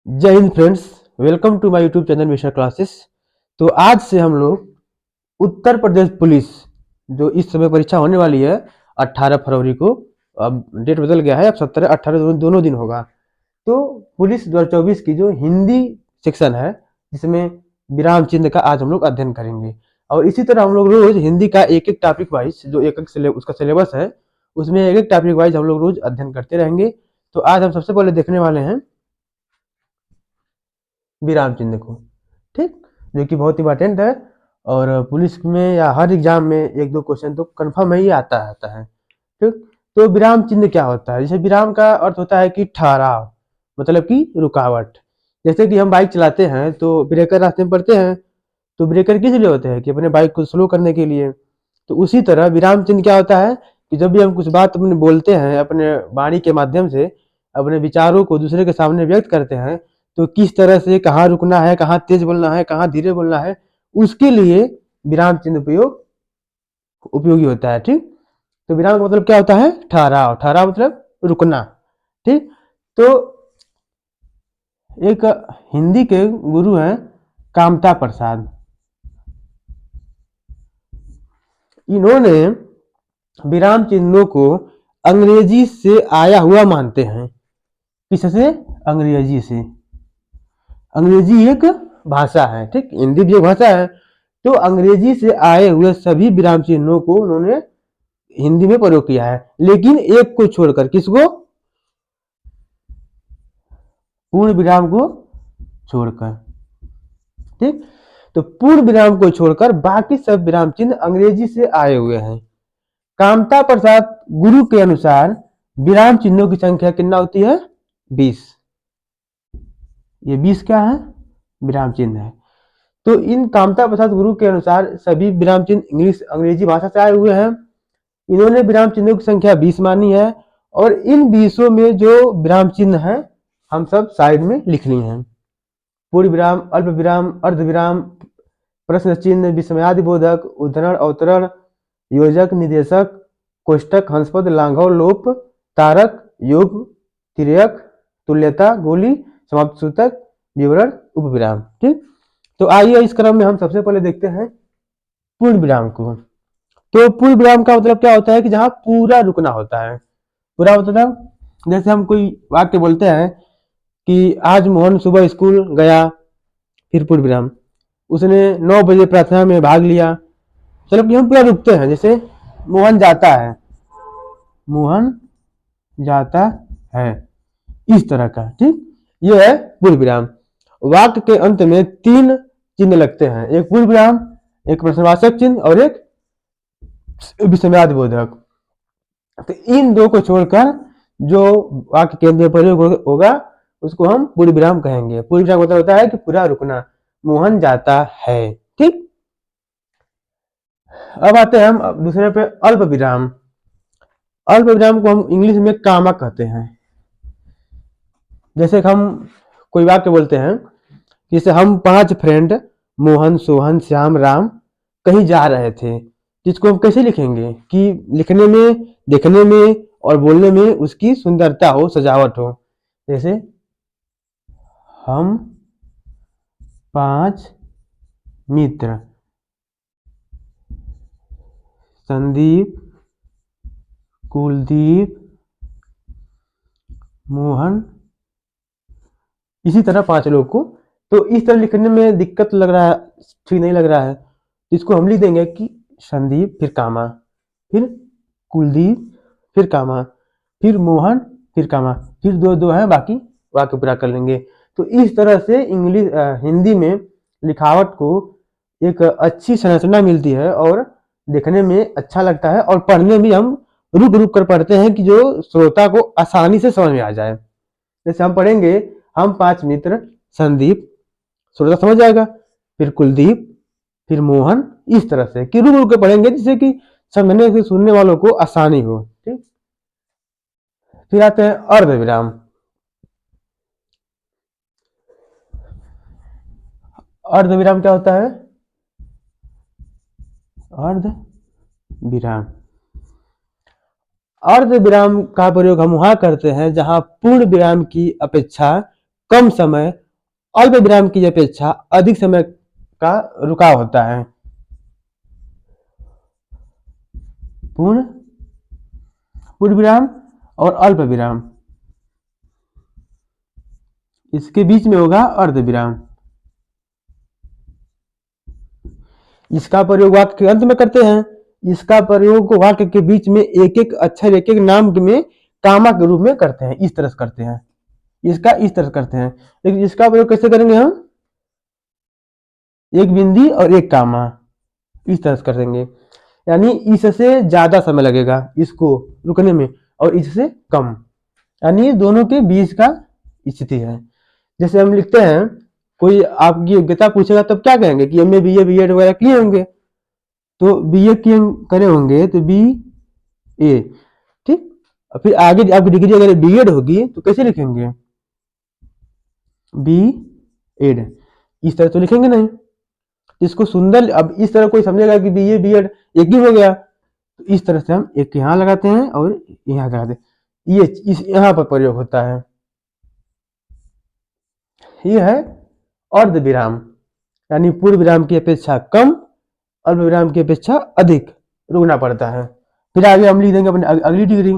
जय Hind friends. Welcome to my YouTube channel Mishra classes. तो आज से हम लोग उत्तर प्रदेश पुलिस जो इस समय परीक्षा होने वाली है 18 फरवरी को। अब डेट बदल गया है, अब 17 18 दोनों दिन होगा। तो पुलिस 2024 की जो हिंदी सेक्शन है जिसमें विराम चिन्ह का आज हम लोग अध्ययन करेंगे। और इसी तरह हम लोग रोज हिंदी का एक एक टॉपिक वाइज जो एक एक उसका सिलेबस है उसमें एक एक टॉपिक वाइज हम लोग रोज अध्ययन करते रहेंगे। तो आज हम सबसे पहले देखने वाले हैं विराम चिन्ह को, ठीक, जो कि बहुत इंपॉर्टेंट है। और पुलिस में या हर एग्जाम में एक दो क्वेश्चन तो कंफर्म ही आता है, ठीक। तो विराम चिन्ह क्या होता है? जैसे विराम का अर्थ होता है कि ठहराव, मतलब कि रुकावट। जैसे कि हम बाइक चलाते हैं तो ब्रेकर रास्ते में पड़ते हैं, तो ब्रेकर किस लिए होते हैं? कि अपने बाइक को स्लो करने के लिए। तो उसी तरह विराम चिन्ह क्या होता है कि जब भी हम कुछ बात अपने बोलते हैं, अपने वाणी के माध्यम से अपने विचारों को दूसरे के सामने व्यक्त करते हैं, तो किस तरह से कहाँ रुकना है, कहाँ तेज बोलना है, कहाँ धीरे बोलना है, उसके लिए विराम चिन्ह उपयोगी होता है, ठीक। तो विराम का मतलब क्या होता है? ठहराव। ठहराव मतलब रुकना, ठीक। तो एक हिंदी के गुरु हैं कामता प्रसाद। इन्होंने विराम चिन्हों को अंग्रेजी से आया हुआ मानते हैं। किससे? अंग्रेजी से। अंग्रेजी एक भाषा है, ठीक, हिंदी भी एक भाषा है। तो अंग्रेजी से आए हुए सभी विराम चिन्हों को उन्होंने हिंदी में प्रयोग किया है, लेकिन एक को छोड़कर। किसको? पूर्ण विराम को छोड़कर, ठीक। तो पूर्ण विराम को छोड़कर बाकी सब विराम चिन्ह अंग्रेजी से आए हुए हैं। कामता प्रसाद गुरु के अनुसार विराम चिन्हों की संख्या कितना होती है? 20। ये 20 क्या है? विराम चिन्ह है। तो इन कामता प्रसाद गुरु के अनुसार सभी विराम चिन्ह अंग्रेजी भाषा से आए हुए हैं। इन्होंने विराम चिन्हों की संख्या 20 मानी है, और इन 20 में जो विराम चिन्ह है हम सब साइड में लिख लिए हैं। पूर्ण विराम, अल्प विराम, अर्ध विराम, प्रश्न चिन्ह, विस्मयादिबोधक, उद्धरण, अवतरण, योजक, निदेशक, कोष्टक, हंसपद, लाघव, लोप, तारक, योग, तिर्यक, तुल्यता, गोली, समाप्त सूचक, विवरण, उपविराम, ठीक। तो आइए इस क्रम में हम सबसे पहले देखते हैं पूर्ण विराम को। तो पूर्ण विराम का मतलब क्या होता है? कि जहां पूरा रुकना होता है। पूरा मतलब जैसे हम कोई वाक्य बोलते हैं कि आज मोहन सुबह स्कूल गया, फिर पूर्ण विराम। उसने 9 बजे प्रार्थना में भाग लिया। मतलब कि हम पूरा रुकते हैं। जैसे मोहन जाता है, मोहन जाता है, इस तरह का, ठीक। यह है पूर्ण विराम। वाक्य के अंत में 3 चिन्ह लगते हैं, एक पूर्ण विराम, एक प्रश्नवाचक चिन्ह और एक विस्मयादिबोधक। तो इन दो को छोड़कर जो वाक्य के अंत में प्रयोग होगा उसको हम पूर्ण विराम कहेंगे। पूर्ण विराम मतलब होता है कि पूरा रुकना। मोहन जाता है, ठीक। अब आते हैं हम दूसरे पे, अल्प विराम। अल्प विराम को हम इंग्लिश में कामा कहते हैं। जैसे हम कोई वाक्य बोलते हैं, जैसे हम 5 फ्रेंड मोहन, सोहन, श्याम, राम कहीं जा रहे थे, जिसको हम कैसे लिखेंगे कि लिखने में, देखने में और बोलने में उसकी सुंदरता हो, सजावट हो। जैसे हम 5 मित्र संदीप, कुलदीप, मोहन, इसी तरह 5 लोग को। तो इस तरह लिखने में दिक्कत लग रहा है, ठीक नहीं लग रहा है, इसको हम लिख देंगे कि संदीप, फिर कामा, फिर कुलदीप, फिर कामा, फिर मोहन, फिर कामा, फिर 2 है, बाकी वाक्य पूरा कर लेंगे। तो इस तरह से हिंदी में लिखावट को एक अच्छी संरचना मिलती है और देखने में अच्छा लगता है, और पढ़ने में हम रुक रुक कर पढ़ते हैं कि जो श्रोता को आसानी से समझ में आ जाए। जैसे हम पढ़ेंगे हम 5 मित्र संदीप, श्रोता समझ जाएगा, फिर कुलदीप, फिर मोहन, इस तरह से कि रुक रुक के पढ़ेंगे जिससे कि समझने से सुनने वालों को आसानी हो, ठीक। फिर आते हैं अर्ध विराम। अर्ध विराम क्या होता है? अर्ध विराम, अर्ध विराम का प्रयोग हम वहां करते हैं जहां पूर्ण विराम की अपेक्षा कम समय अल्प विराम की अपेक्षा अधिक समय का रुकाव होता है। पूर्ण पूर्ण विराम और अल्प विराम, इसके बीच में होगा अर्ध विराम। इसका प्रयोग वाक्य के अंत में करते हैं। इसका प्रयोग वाक्य के बीच में एक एक अक्षर एक एक नाम में कामा के रूप में करते हैं, इस तरह से करते हैं। इसका इस तरह करते हैं, लेकिन इसका प्रयोग कैसे करेंगे हम? एक बिंदी और एक कामा, इस तरह से कर देंगे। यानी इससे ज्यादा समय लगेगा इसको रुकने में और इससे कम, यानी दोनों के बीच का स्थिति है। जैसे हम लिखते हैं, कोई आपकी योग्यता पूछेगा तब क्या कहेंगे कि एमए बीए बीएड वगैरह किए होंगे, तो बीए किए करे होंगे तो बी ए, ठीक। फिर आगे आपकी डिग्री अगर बीएड होगी तो कैसे लिखेंगे? बी एड, इस तरह तो लिखेंगे नहीं। इसको सुंदर, अब इस तरह कोई समझेगा कि बीए बीएड एक ही हो गया, तो इस तरह से हम एक यहाँ लगाते हैं और यहाँ लगाते हैं, ये इस यहाँ पर प्रयोग होता है। ये है अर्ध विराम, यानी पूर्ण विराम की अपेक्षा कम, अल्प विराम की अपेक्षा अधिक रुकना पड़ता है। फिर आगे हम लिख देंगे अपनी अगली degree,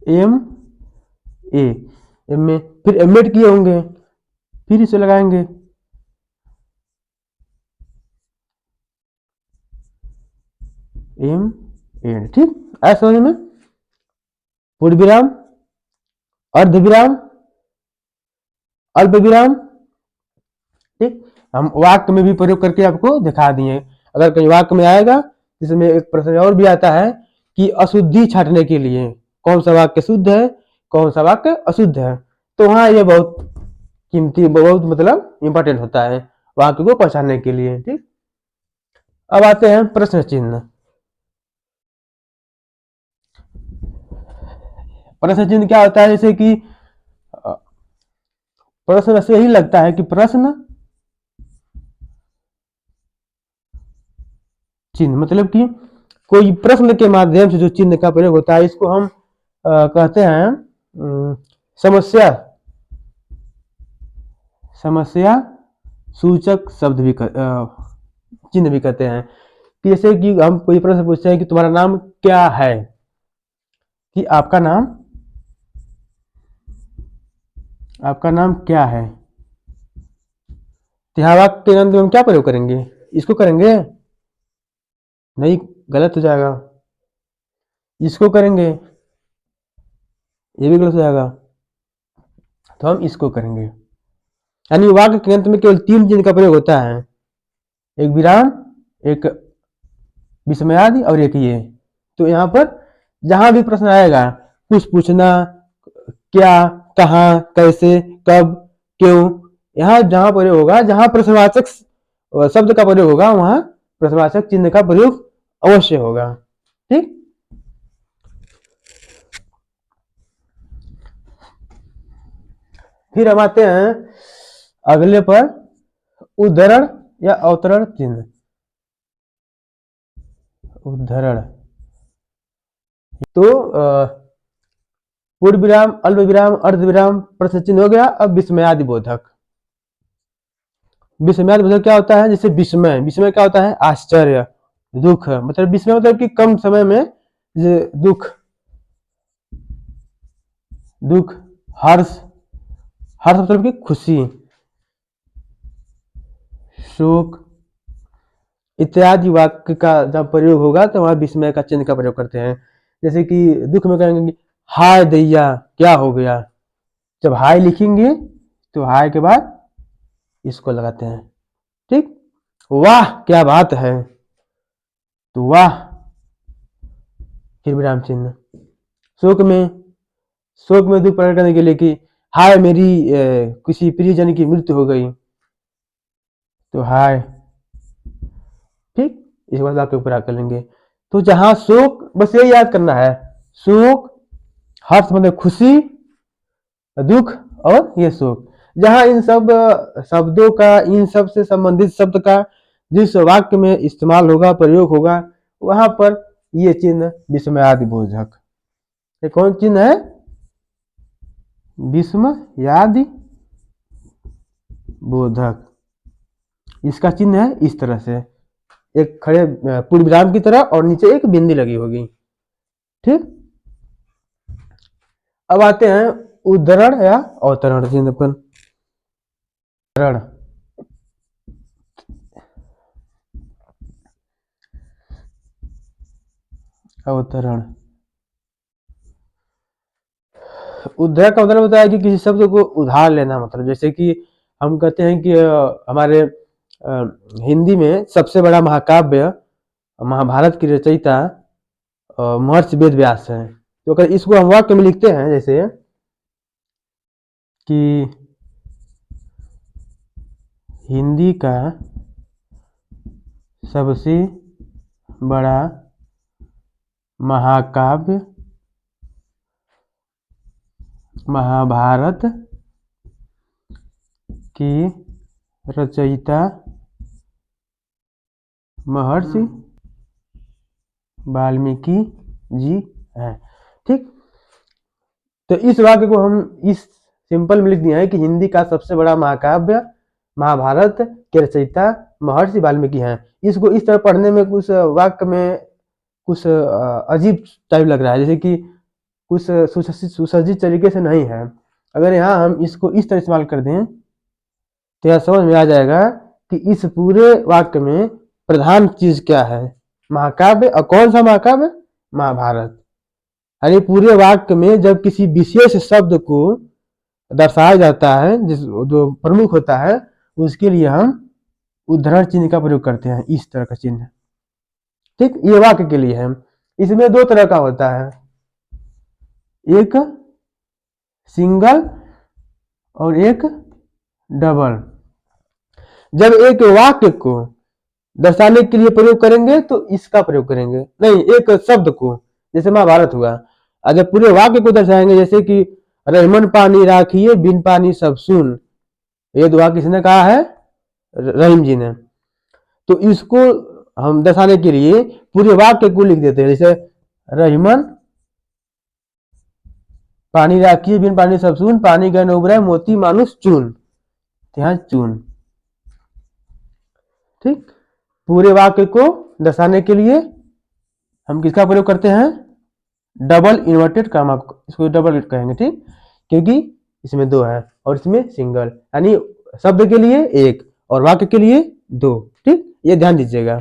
M A, M A, फिर एमएड किए होंगे, फिर इसे लगाएंगे एम एड, ठीक। ऐसा समझ में? पूर्ण विराम, अर्ध विराम, अल्प विराम, ठीक। हम वाक्य में भी प्रयोग करके आपको दिखा दिए। अगर कहीं वाक्य में आएगा, जिसमें एक प्रश्न और भी आता है कि अशुद्धि छांटने के लिए कौन सा वाक्य शुद्ध है, कौन सा वाक्य अशुद्ध है, तो वहां ये बहुत कीमती, बहुत मतलब इंपॉर्टेंट होता है वाक्य को पहचानने के लिए, ठीक। अब आते हैं प्रश्न चिन्ह। प्रश्न चिन्ह क्या होता है? जैसे कि प्रश्न से यही लगता है कि प्रश्न चिन्ह, मतलब कि कोई प्रश्न के माध्यम से जो चिन्ह का प्रयोग होता है, इसको हम कहते हैं समस्या समस्या सूचक शब्द भी चिन्ह भी कहते हैं। जैसे कि हम कोई प्रश्न पूछते हैं कि तुम्हारा नाम क्या है, कि आपका नाम क्या है, तो यहाँ वाक्य के अंत में हम क्या प्रयोग करेंगे? इसको करेंगे नहीं, गलत हो जाएगा। इसको करेंगे, ये भी गलत हो जाएगा, तो हम इसको करेंगे। यानी वाक्य के अंत में केवल 3 चिन्ह का प्रयोग होता है, एक विराम, एक विस्मयादि और एक ये। तो यहाँ पर जहां भी प्रश्न आएगा, कुछ पूछना, क्या, कहाँ, कैसे, कब, क्यों, यहाँ जहां प्रयोग होगा, जहां प्रश्नवाचक शब्द का प्रयोग होगा, वहां प्रश्नवाचक चिन्ह का प्रयोग अवश्य होगा, ठीक। फिर हम आते हैं अगले पर, उद्धरण या अवतरण चिन्ह। उद्धरण तो पूर्ण विराम, अल्प विराम, अर्ध विराम, प्रश्न चिन्ह हो गया। अब विस्मयादि बोधक। विस्मयादि बोधक क्या होता है? जैसे विस्मय, विस्मय क्या होता है? आश्चर्य, दुख, मतलब विस्मय मतलब कि कम समय में दुख, हर्ष, हर्ष मतलब कि खुशी, शोक इत्यादि वाक्य का जब प्रयोग होगा तो वहां विस्मय का चिन्ह का प्रयोग करते हैं। जैसे कि दुख में कहेंगे कि हाय दैया क्या हो गया, जब हाय लिखेंगे तो हाय के बाद इसको लगाते हैं, ठीक। वाह क्या बात है, तो वाह, फिर विराम चिन्ह। शोक में दुख प्रकट करने के लिए कि हाय मेरी किसी प्रियजन की मृत्यु हो गई, तो हाय, ठीक। इस बात आपके ऊपर कर लेंगे। तो जहां शोक, बस यही याद करना है, शोक, हर्ष मतलब खुशी, दुख और ये शोक, जहां इन सब शब्दों का, इन सब से संबंधित शब्द का जिस वाक्य में इस्तेमाल होगा, प्रयोग होगा, वहां पर ये चिन्ह विस्मयादि बोधक। ये कौन चिन्ह है? विस्मयादि बोधक। इसका चिन्ह है इस तरह से, एक खड़े पूर्ण विराम की तरह और नीचे एक बिंदी लगी होगी। ठीक, अब आते हैं उद्धरण या अवतरण चिन्ह पर। उद्धरण, अवतरण। उद्धरण का मतलब होता है कि किसी शब्द को उधार लेना, मतलब जैसे कि हम कहते हैं कि हमारे हिंदी में सबसे बड़ा महाकाव्य महाभारत की रचयिता महर्षि वेद व्यास है। तो अगर इसको हम वाक्य में लिखते हैं जैसे कि हिंदी का सबसे बड़ा महाकाव्य महाभारत की रचयिता महर्षि वाल्मीकि जी है। ठीक, तो इस वाक्य को हम इस सिंपल में लिख दिया है कि हिंदी का सबसे बड़ा महाकाव्य महाभारत के रचयिता महर्षि वाल्मीकि हैं। इसको इस तरह पढ़ने में कुछ वाक्य में कुछ अजीब टाइप लग रहा है, जैसे कि कुछ सुसज्जित तरीके से नहीं है। अगर यहाँ हम इसको इस तरह इस्तेमाल कर दें तो यह समझ में आ जाएगा कि इस पूरे वाक्य में प्रधान चीज क्या है, महाकाव्य। और कौन सा महाकाव्य? महाभारत। यानी पूरे वाक्य में जब किसी विशेष शब्द को दर्शाया जाता है जिस जो प्रमुख होता है, उसके लिए हम उद्धरण चिन्ह का प्रयोग करते हैं, इस तरह का चिन्ह। ठीक, ये वाक्य के लिए है। इसमें दो तरह का होता है, एक सिंगल और एक डबल। जब एक वाक्य को दर्शाने के लिए प्रयोग करेंगे तो इसका प्रयोग करेंगे, नहीं एक शब्द को, जैसे महाभारत हुआ। अगर पूरे वाक्य को दर्शाएंगे जैसे कि रहीमन पानी राखिए बिन पानी सब सुन, ये दुआ किसने कहा है? रहीम जी ने। तो इसको हम दर्शाने के लिए पूरे वाक्य को लिख देते हैं, जैसे रहीमन पानी राखिए बिन पानी सब सुन, पानी गन उबरे मोती मानुष चून, यहाँ चून। ठीक, पूरे वाक्य को दर्शाने के लिए हम किसका प्रयोग करते हैं? डबल इन्वर्टेड कामा, इसको डबल कहेंगे। ठीक, क्योंकि इसमें दो है और इसमें सिंगल, यानी शब्द के लिए एक और वाक्य के लिए दो। ठीक, ये ध्यान दीजिएगा।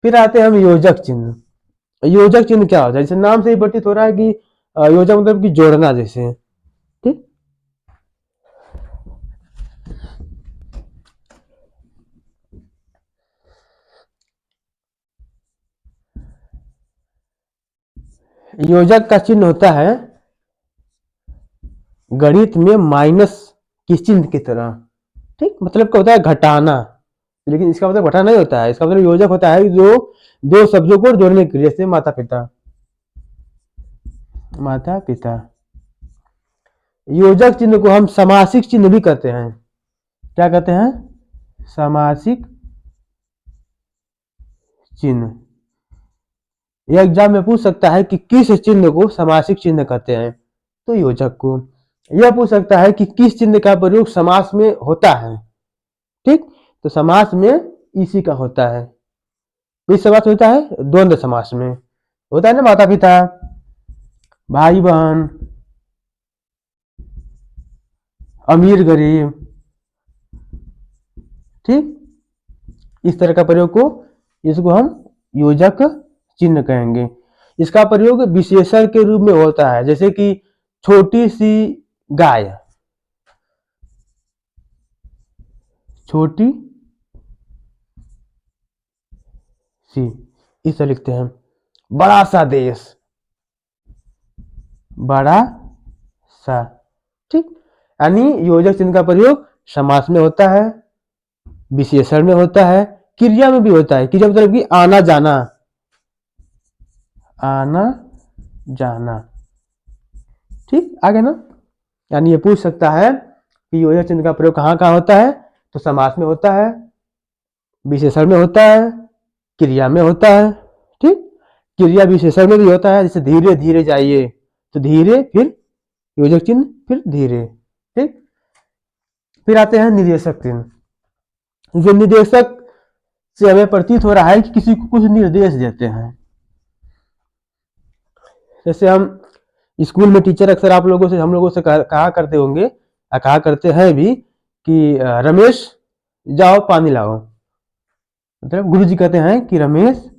फिर आते हैं हम योजक चिन्ह। योजक चिन्ह क्या होता है? जैसे नाम से ही प्रतीत हो रहा है कि योजक मतलब कि जोड़ना जैसे। ठीक, योजक का चिन्ह होता है गणित में माइनस के चिन्ह की तरह। ठीक, मतलब क्या होता है? घटाना। लेकिन इसका मतलब घटाना नहीं होता है, इसका मतलब योजक होता है जो दो शब्दों को जोड़ने के लिए, जैसे माता पिता, माता पिता। योजक चिन्ह को हम समासिक चिन्ह भी कहते हैं। क्या कहते हैं? समासिक चिन्ह। यह एग्जाम में पूछ सकता है कि किस चिन्ह को समासिक चिन्ह कहते हैं, तो योजक को। यह पूछ सकता है कि किस चिन्ह का प्रयोग समास में होता है। ठीक, तो समास में इसी का होता है। किस समास में होता है? द्वंद्व समास में होता है ना, माता पिता, भाई बहन, अमीर गरीब। ठीक, इस तरह का प्रयोग को, इसको हम योजक चिन्ह कहेंगे। इसका प्रयोग विशेषण के रूप में होता है, जैसे कि छोटी सी गाय, छोटी सी, इस तरह लिखते हैं। बड़ा सा देश, बड़ा सा। ठीक, यानी योजक चिन्ह का प्रयोग समास में होता है, विशेषण में होता है, क्रिया में भी होता है। क्रिया मतलब कि आना जाना, आना जाना। ठीक, आगे ना, यानी ये पूछ सकता है कि योजक चिन्ह का प्रयोग कहाँ कहाँ होता है, तो समास में होता है, विशेषण में होता है, क्रिया में होता है। ठीक, क्रिया विशेषण में भी होता है, जैसे धीरे धीरे जाइए, तो धीरे फिर योजक चिन्ह, फिर धीरे। ठीक, फिर आते हैं निर्देशक चिन्ह। जो निर्देशक से हमें प्रतीत हो रहा है कि किसी को कुछ निर्देश देते हैं। जैसे हम स्कूल में टीचर अक्सर आप लोगों से, हम लोगों से कहा करते होंगे, कहा करते हैं भी कि रमेश जाओ पानी लाओ। मतलब गुरु जी कहते हैं कि रमेश,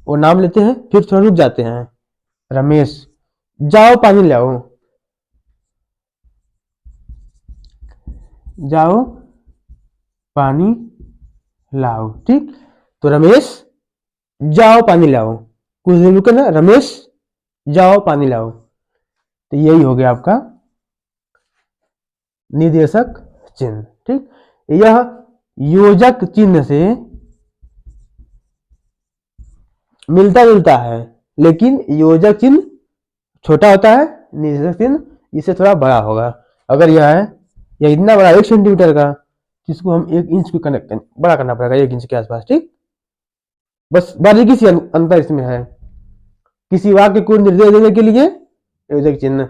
वो नाम लेते हैं, फिर थोड़ा रुक जाते हैं, रमेश जाओ पानी लाओ, जाओ पानी लाओ। ठीक, तो रमेश जाओ पानी लाओ, कुछ देर रुके ना, रमेश जाओ पानी लाओ। तो यही हो गया आपका निर्देशक चिन्ह। ठीक, यह योजक चिन्ह से मिलता जुलता है, लेकिन योजक चिन्ह छोटा होता है, निर्देशक चिन्ह इससे थोड़ा बड़ा होगा। अगर यह है, यह इतना बड़ा 1 सेंटीमीटर का, जिसको हम 1 इंच को कनेक्ट बड़ा करना पड़ेगा, 1 इंच के आसपास। ठीक, बस बारीकी सी अंतर इसमें है। किसी वाक्य को निर्देश देने के लिए योजक चिन्ह,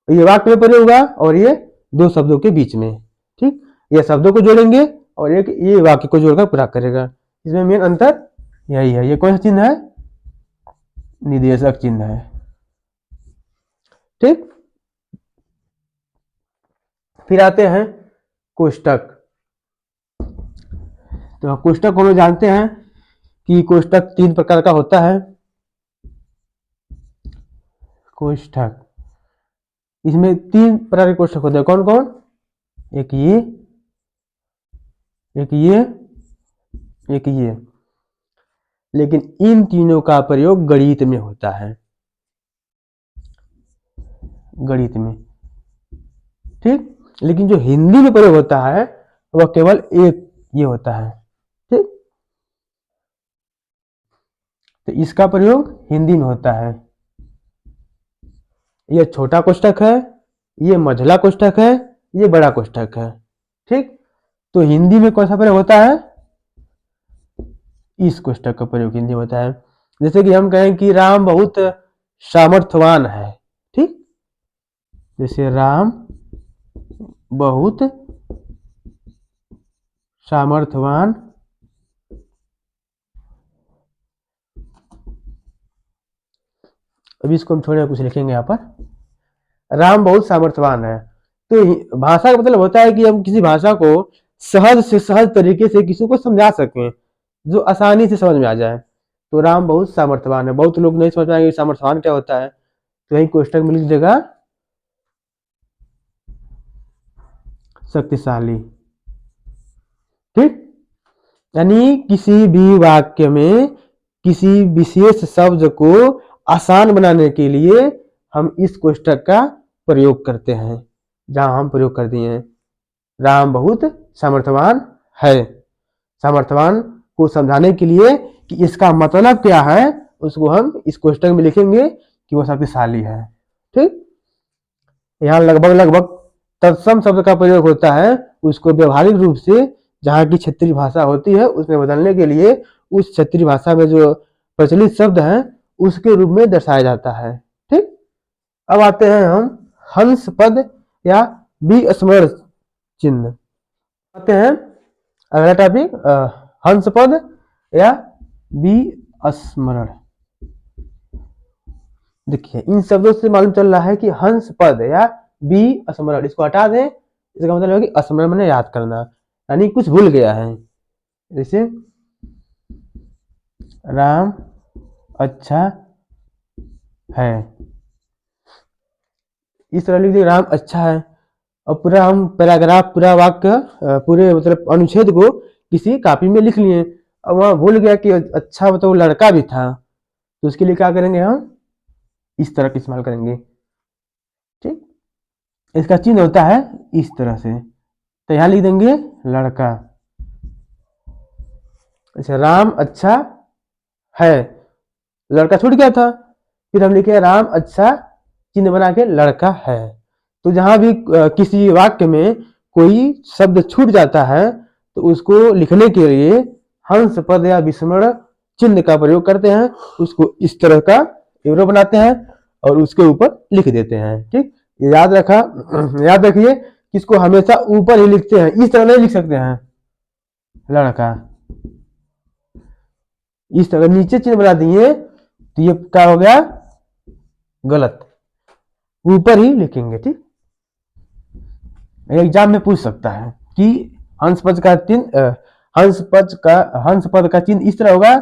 ये वाक्य में प्रयोग होगा और ये दो शब्दों के बीच में। ठीक, ये शब्दों को जोड़ेंगे और एक ये वाक्य को जोड़कर पूरा करेगा। इसमें मेन अंतर यही है। ये कौन सा चिन्ह है? निर्देशक चिन्ह है। ठीक, फिर आते हैं कोष्टक। तो कोष्टक को हम जानते हैं कि कोष्टक 3 प्रकार का होता है। कोष्टक, इसमें 3 प्रकार के कोष्टक होते हैं। कौन कौन? एक ये, एक ये, एक ये। लेकिन इन तीनों का प्रयोग गणित में होता है, गणित में। ठीक, लेकिन जो हिंदी में प्रयोग होता है वह केवल एक ये होता है। ठीक, तो इसका प्रयोग हिंदी में होता है। यह छोटा कोष्टक है, ये मझला कोष्टक है, ये बड़ा कोष्टक है। ठीक, तो हिंदी में कौन सा प्रयोग होता है? इस कोष्टक का प्रयोग हिंदी में होता है। जैसे कि हम कहें कि राम बहुत सामर्थ्यवान है। ठीक, जैसे राम बहुत सामर्थ्यवान, अभी इसको हम छोड़े कुछ लिखेंगे यहाँ पर। राम बहुत सामर्थ्यवान है। तो भाषा का मतलब होता है कि हम किसी भाषा को सहज से सहज तरीके से किसी को समझा सकें, जो आसानी से समझ में आ जाए। तो राम बहुत सामर्थ्यवान है। बहुत लोग नहीं समझ पाएंगे सामर्थ्यवान क्या होता है, तो यही कोष्टक में लिख देगा शक्तिशाली। ठीक, यानी किसी भी वाक्य में किसी विशेष शब्द को आसान बनाने के लिए हम इस कोष्टक का प्रयोग करते हैं। जहां हम प्रयोग कर दिए हैं राम बहुत सामर्थ्यवान है, सामर्थ्यवान को समझाने के लिए कि इसका मतलब क्या है, उसको हम इस कोष्टक में लिखेंगे कि वो शक्तिशाली है। ठीक, यहाँ लगभग लगभग तत्सम शब्द का प्रयोग होता है। उसको व्यवहारिक रूप से जहाँ की क्षेत्रीय भाषा होती है उसमें बदलने के लिए उस क्षेत्रीय भाषा में जो प्रचलित शब्द हैं उसके रूप में दर्शाया जाता है। ठीक, अब आते हैं हम हंस पद या विस्मरण चिन्ह। आते हैं अगला टॉपिक, हंस पद या विस्मरण। देखिए इन शब्दों से मालूम चल रहा है कि हंस पद या विस्मरण, इसको हटा दें, इसका मतलब है कि स्मरण मैंने याद करना, यानी कुछ भूल गया है। जैसे राम अच्छा है, इस तरह लिख दिए राम अच्छा है। और पूरा हम पैराग्राफ, पूरा वाक्य, पूरे मतलब अनुच्छेद को किसी कॉपी में लिख लिए, और वहां भूल गया कि अच्छा मतलब लड़का भी था, तो उसके लिए क्या करेंगे, हम इस तरह का इस्तेमाल करेंगे। ठीक, इसका चिन्ह होता है इस तरह से, तो यहां लिख देंगे लड़का। अच्छा, राम अच्छा है, लड़का छूट गया था, फिर हम लिखे राम अच्छा चिन्ह बना के लड़का है। तो जहां भी किसी वाक्य में कोई शब्द छूट जाता है तो उसको लिखने के लिए हंस पद या विस्मरण चिन्ह का प्रयोग करते हैं। उसको इस तरह का एरो बनाते हैं और उसके ऊपर लिख देते हैं। ठीक, याद रखिए कि इसको हमेशा ऊपर ही लिखते हैं, इस तरह नहीं लिख सकते हैं लड़का, इस तरह नीचे चिन्ह बना दिए तो ये क्या हो गया, गलत, ऊपर ही लिखेंगे। ठीक, एग्जाम में पूछ सकता है कि हंस पद का चिन्ह हंस पद का चिन्ह इस तरह होगा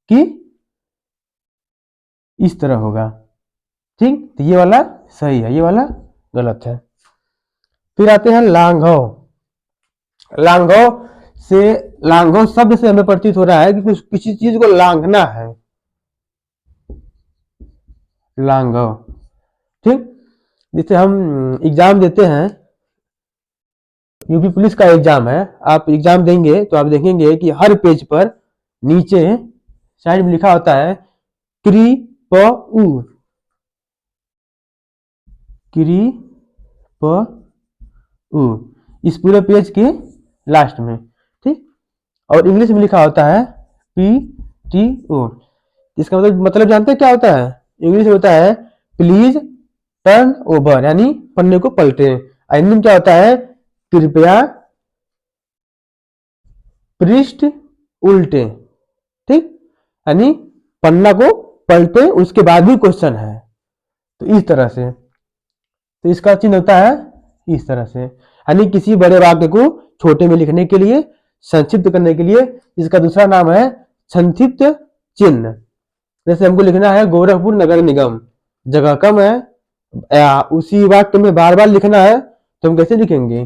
कि इस तरह होगा। ठीक, तो ये वाला सही है, ये वाला गलत है। फिर आते हैं लांघव। लांघव शब्द से हमें प्रतीत हो रहा है कि कुछ किसी चीज को लांघना है, लांघव। ठीक, जैसे हम एग्जाम देते हैं, यूपी पुलिस का एग्जाम है, आप एग्जाम देंगे तो आप देखेंगे कि हर पेज पर नीचे साइड में लिखा होता है क्री प उ, क्री प उ, इस पूरे पेज के लास्ट में। ठीक, और इंग्लिश में लिखा होता है पी टी ओ। इसका मतलब जानते हैं क्या होता है? इंग्लिश में होता है प्लीज टर्न ओवर, यानी पन्ने को पलटे। हिंदी में क्या होता है? कृपया पृष्ठ उल्टे। ठीक, यानी पन्ना को पलटे उसके बाद भी क्वेश्चन है, तो इस तरह से। तो इसका चिन्ह होता है इस तरह से, यानी किसी बड़े वाक्य को छोटे में लिखने के लिए, संक्षिप्त करने के लिए इसका दूसरा नाम है संक्षिप्त चिन्ह। जैसे हमको लिखना है गोरखपुर नगर निगम, जगह कम है, उसी वाक्य में बार बार लिखना है, तो हम कैसे लिखेंगे?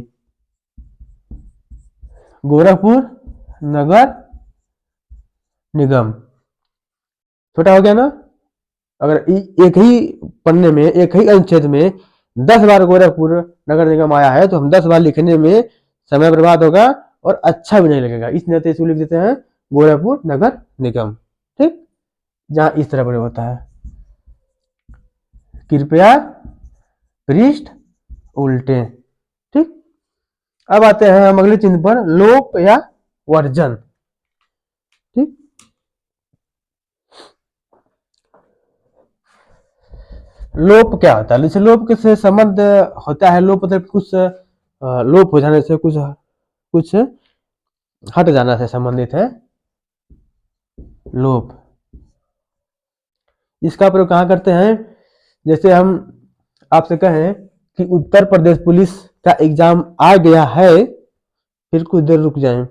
गोरखपुर नगर निगम, छोटा हो गया ना। अगर एक ही पन्ने में, एक ही अनुच्छेद में 10 बार गोरखपुर नगर निगम आया है तो हम 10 बार लिखने में समय बर्बाद होगा और अच्छा भी नहीं लगेगा, इसलिए इसको लिख देते हैं गोरखपुर नगर निगम। ठीक, जहां इस तरह प्रयोग होता है कृपया पृष्ठ उल्टे। ठीक, अब आते हैं हम अगले चिन्ह पर, लोप या वर्जन। ठीक, लोप क्या होता है? जैसे लोप से संबंध होता है, लोप मतलब कुछ लोप हो जाने से, कुछ हट जाना से संबंधित है लोप। इसका प्रयोग कहाँ करते हैं? जैसे हम आपसे कहें कि उत्तर प्रदेश पुलिस का एग्जाम आ गया है, फिर कुछ देर रुक जाएं,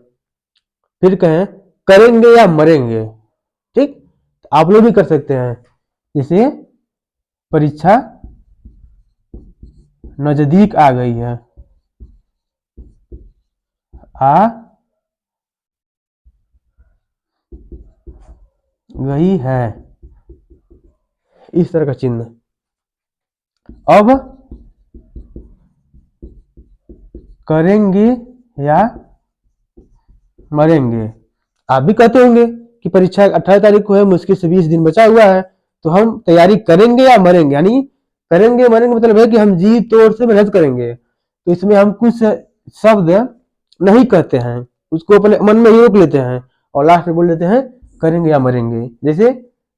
फिर कहें करेंगे या मरेंगे। ठीक, आप लोग भी कर सकते हैं, जैसे परीक्षा नजदीक आ गई है, आ गई है, इस तरह का चिन्ह। अब करेंगे या मरेंगे, आप भी कहते होंगे कि परीक्षा 18 तारीख को है, मुश्किल से 20 दिन बचा हुआ है, तो हम तैयारी करेंगे या मरेंगे, यानी करेंगे मरेंगे मतलब है कि हम जी तोड़ से मेहनत करेंगे। तो इसमें हम कुछ शब्द नहीं कहते हैं, उसको अपने मन में ही रोक लेते हैं और लास्ट में बोल देते हैं करेंगे या मरेंगे। जैसे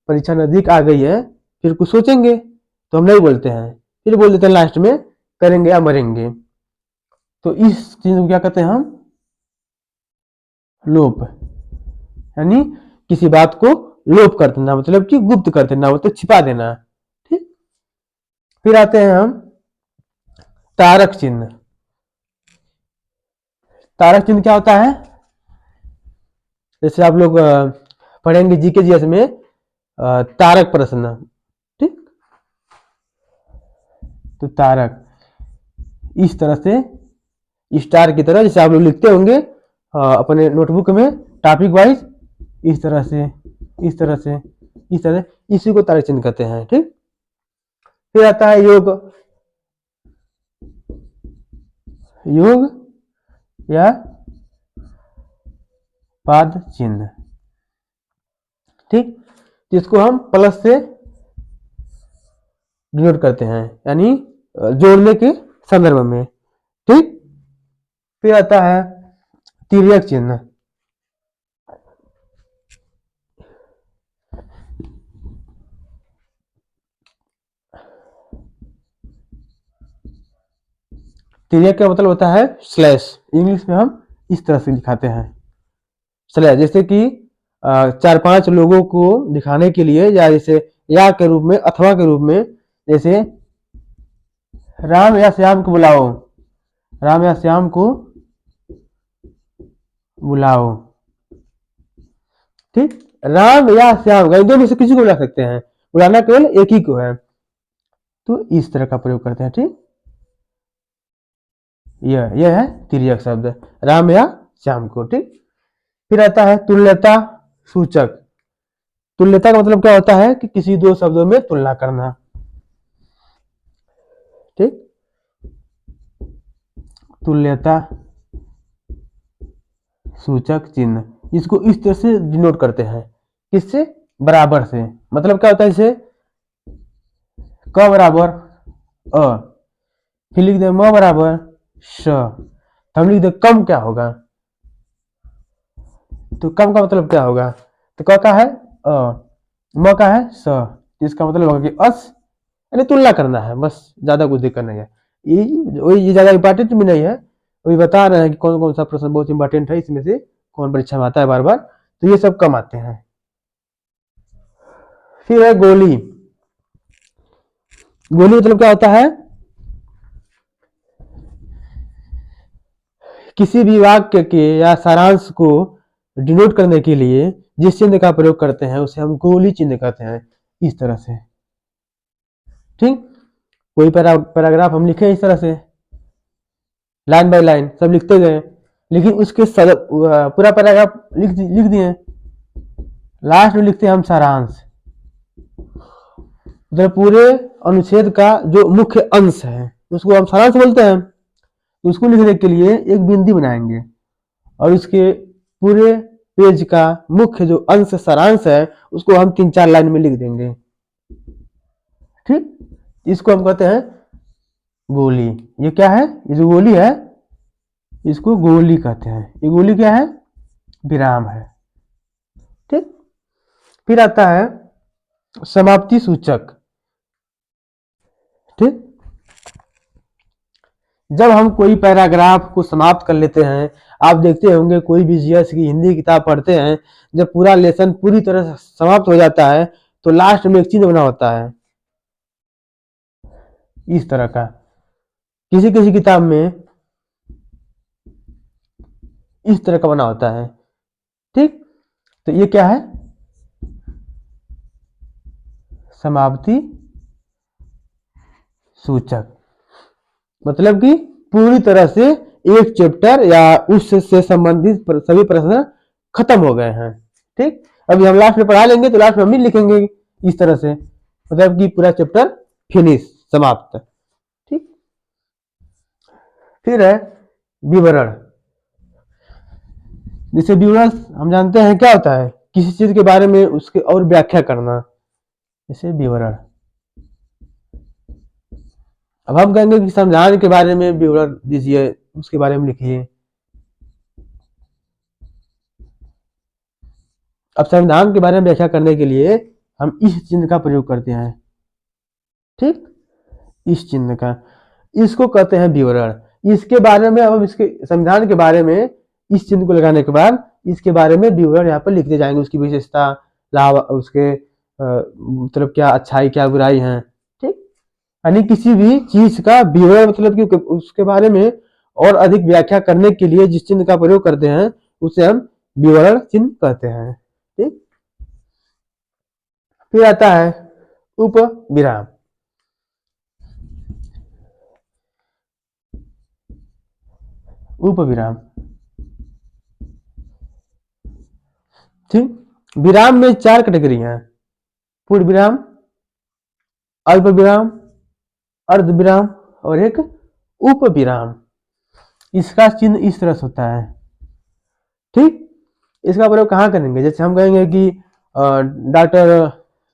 परीक्षा नजदीक आ गई है, फिर कुछ सोचेंगे तो हम नहीं बोलते हैं, फिर बोल देते हैं लास्ट में करेंगे या मरेंगे। तो इस चीज को क्या कहते हैं हम? लोप, यानी किसी बात को लोप कर देना, मतलब कि गुप्त कर देना, मतलब छिपा देना। ठीक, फिर आते हैं हम तारक चिन्ह। तारक चिन्ह क्या होता है? जैसे आप लोग पढ़ेंगे जीके जीएस में तारक प्रश्न। ठीक, तो तारक इस तरह से स्टार की तरह, जैसे आप लोग लिखते होंगे अपने नोटबुक में टॉपिक वाइज, इस तरह से, इस तरह से, इस तरह, इसी को तारक चिन्ह कहते हैं। ठीक, फिर आता है योग। योग या पाद चिन्ह। ठीक, जिसको हम प्लस से डिनोट करते हैं, यानी जोड़ने के संदर्भ में। ठीक, फिर आता है तिर्यक चिन्ह। तिर्यक का मतलब होता है स्लैश, इंग्लिश में हम इस तरह से दिखाते हैं स्लैश, जैसे कि 4-5 लोगों को दिखाने के लिए, या जैसे या के रूप में, अथवा के रूप में, जैसे राम या श्याम को बुलाओ, राम या श्याम को बुलाओ, ठीक। राम या श्याम, दो में से किसी को बुला सकते हैं, बुलाना केवल एक ही को है, तो इस तरह का प्रयोग करते हैं, ठीक। यह है तिर्यक शब्द, राम या श्याम को, ठीक। फिर आता है तुल्यता सूचक। तुल्यता का मतलब क्या होता है कि किसी दो शब्दों में तुलना करना, ठीक। तुल्यता सूचक चिन्ह, इसको इस तरह से डिनोट करते हैं, किससे? बराबर से। मतलब क्या होता है, इसे क बराबर अ, फिर लिख दे म बराबर श, तो हम लिख दे कम क्या होगा, तो कम का मतलब क्या होगा, तो क का है अ, म का है स, इसका मतलब होगा कि अस, यानी तुलना करना है, बस, ज्यादा कुछ दिक्कत नहीं है। ये ज्यादा इंपॉर्टेंट भी नहीं है, वही बता रहे हैं कि कौन कौन सा प्रश्न बहुत इंपॉर्टेंट है, इसमें से कौन परीक्षा में आता है बार बार, तो ये सब कम आते हैं। फिर है गोली। गोली मतलब क्या होता है, किसी भी वाक्य के या सारांश को डिनोट करने के लिए जिस चिन्ह का प्रयोग करते हैं उसे हम गोली चिन्ह कहते हैं, इस तरह से, ठीक। कोई पैराग्राफ हम लिखे इस तरह से, लाइन बाय लाइन सब लिखते गए, लेकिन उसके पूरा पैराग्राफ लिख दिए, लास्ट में लिखते हैं हम सारांश, मतलब पूरे अनुच्छेद का जो मुख्य अंश है उसको हम सारांश बोलते हैं। उसको लिखने के लिए एक बिंदी बनाएंगे और उसके पूरे पेज का मुख्य जो अंश सारांश है उसको हम 3-4 लाइन में लिख देंगे, ठीक। इसको हम कहते हैं गोली। ये क्या है, ये जो गोली है इसको गोली कहते हैं। ये गोली क्या है, विराम है, ठीक। फिर आता है समाप्ति सूचक, ठीक। जब हम कोई पैराग्राफ को समाप्त कर लेते हैं, आप देखते होंगे कोई भी जीएस की हिंदी किताब पढ़ते हैं, जब पूरा लेसन पूरी तरह से समाप्त हो जाता है तो लास्ट में एक चिन्ह बना होता है इस तरह का, किसी किसी किताब में इस तरह का बना होता है, ठीक। तो ये क्या है, समाप्ति सूचक, मतलब कि पूरी तरह से एक चैप्टर या उससे संबंधित सभी प्रश्न खत्म हो गए हैं, ठीक। अभी हम लास्ट में पढ़ा लेंगे तो लास्ट में हम ही लिखेंगे इस तरह से, मतलब कि पूरा चैप्टर फिनिश, समाप्त, ठीक। फिर है विवरण। जैसे विवरण हम जानते हैं क्या होता है, किसी चीज के बारे में उसके और व्याख्या करना, जैसे विवरण। अब हम कहेंगे कि संविधान के बारे में विवरण दीजिए, उसके बारे में लिखिए। अब संविधान के बारे में व्याख्या करने के लिए हम इस चिन्ह का प्रयोग करते हैं, ठीक। इस चिन्ह का, इसको कहते हैं विवरण। इसके बारे में, अब इसके संविधान के बारे में इस चिन्ह को लगाने के बाद इसके बारे में विवरण यहाँ पर लिखते जाएंगे, उसकी विशेषता, लाभ, उसके मतलब क्या अच्छाई क्या बुराई है, ठीक। यानी किसी भी चीज का विवरण, मतलब कि उसके बारे में और अधिक व्याख्या करने के लिए जिस चिन्ह का प्रयोग करते हैं उसे हम विवरण चिन्ह कहते हैं, ठीक। फिर आता है उप विराम। उप विराम, ठीक। विराम में 4 कैटेगरी हैं, पूर्ण विराम, अल्प विराम, अर्ध विराम और एक उप विराम। इसका चिन्ह इस तरह से होता है, ठीक। इसका प्रयोग कहाँ करेंगे, जैसे हम कहेंगे कि डॉक्टर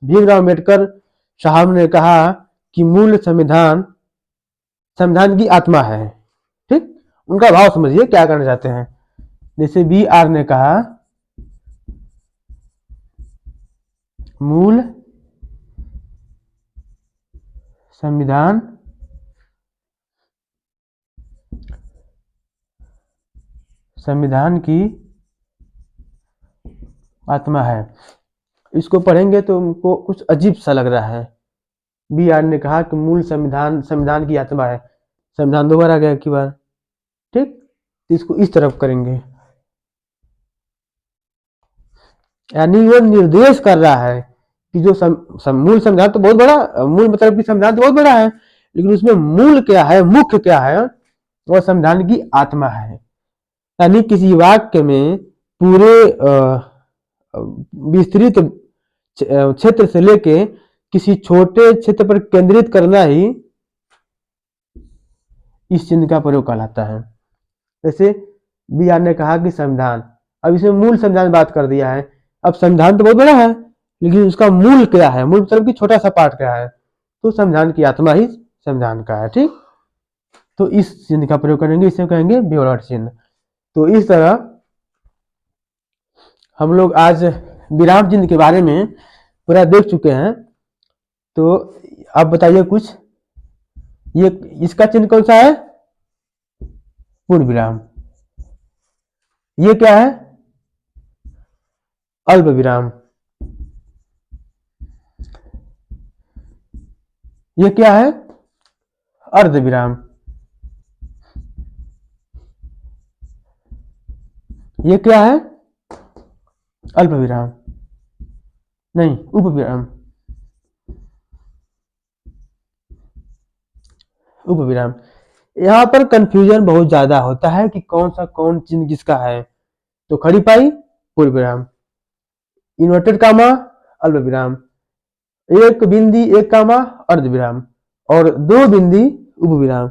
भीमराव अम्बेडकर साहब ने कहा कि मूल संविधान संविधान की आत्मा है, ठीक। उनका भाव समझिए क्या करना चाहते हैं। जैसे बी आर ने कहा मूल संविधान संविधान की आत्मा है। इसको पढ़ेंगे तो उनको कुछ अजीब सा लग रहा है। बी आर ने कहा कि मूल संविधान संविधान की आत्मा है। संविधान 2 बार आ गया की बार, ठीक। तो इसको इस तरफ करेंगे, यानी वो निर्देश कर रहा है कि जो मूल संविधान तो बहुत बड़ा, मूल मतलब कि संविधान तो बहुत बड़ा है, लेकिन उसमें मूल क्या है, मुख्य क्या है, वह संविधान की आत्मा है। यानी किसी वाक्य में पूरे विस्तृत क्षेत्र से लेके किसी छोटे क्षेत्र पर केंद्रित करना ही इस चिन्ह का प्रयोग कहलाता है। जैसे बी आर ने कहा कि संविधान, अब इसमें मूल संविधान बात कर दिया है। अब संविधान तो बहुत बड़ा है, लेकिन उसका मूल क्या है, मूल मतलब कि छोटा सा पार्ट क्या है, तो संविधान की आत्मा ही संविधान का है, ठीक। तो इस चिन्ह का प्रयोग करेंगे, इसे कहेंगे विवरण चिन्ह। तो इस तरह हम लोग आज विराम चिन्ह के बारे में पूरा देख चुके हैं। तो आप बताइए कुछ, ये इसका चिन्ह कौन सा है, पूर्ण विराम। ये क्या है, अल्प विराम। ये क्या है, अर्ध विराम। ये क्या है, अल्प विराम नहीं, उप विराम, उप विराम। यहाँ पर कंफ्यूजन बहुत ज्यादा होता है कि कौन चिन्ह किसका है। तो खड़ी पाई पूर्ण विराम, इन्वर्टेड कामा अल्प विराम, एक बिंदी एक कामा अर्ध विराम, और 2 बिंदी उप विराम,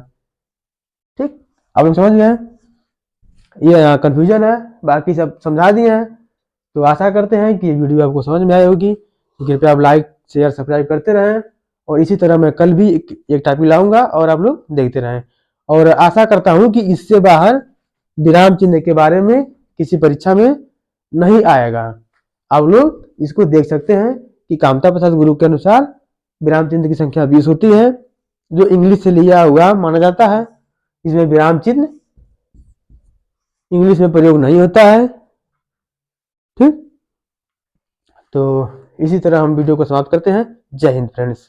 ठीक। आप लोग समझ गए, ये कंफ्यूजन है, बाकी सब समझा दिए हैं। तो आशा करते हैं कि ये वीडियो आपको समझ में आई होगी। कृपया आप लाइक शेयर सब्सक्राइब करते रहें, और इसी तरह मैं कल भी एक टॉपिक लाऊंगा और आप लोग देखते रहें। और आशा करता हूं कि इससे बाहर विराम चिन्ह के बारे में किसी परीक्षा में नहीं आएगा। आप लोग इसको देख सकते हैं कि कामता प्रसाद गुरु के अनुसार विराम चिन्ह की संख्या 20 होती है, जो इंग्लिश से लिया हुआ माना जाता है। इसमें विराम चिन्ह इंग्लिश में प्रयोग नहीं होता है, ठीक। तो इसी तरह हम वीडियो को समाप्त करते हैं। जय हिंद फ्रेंड्स।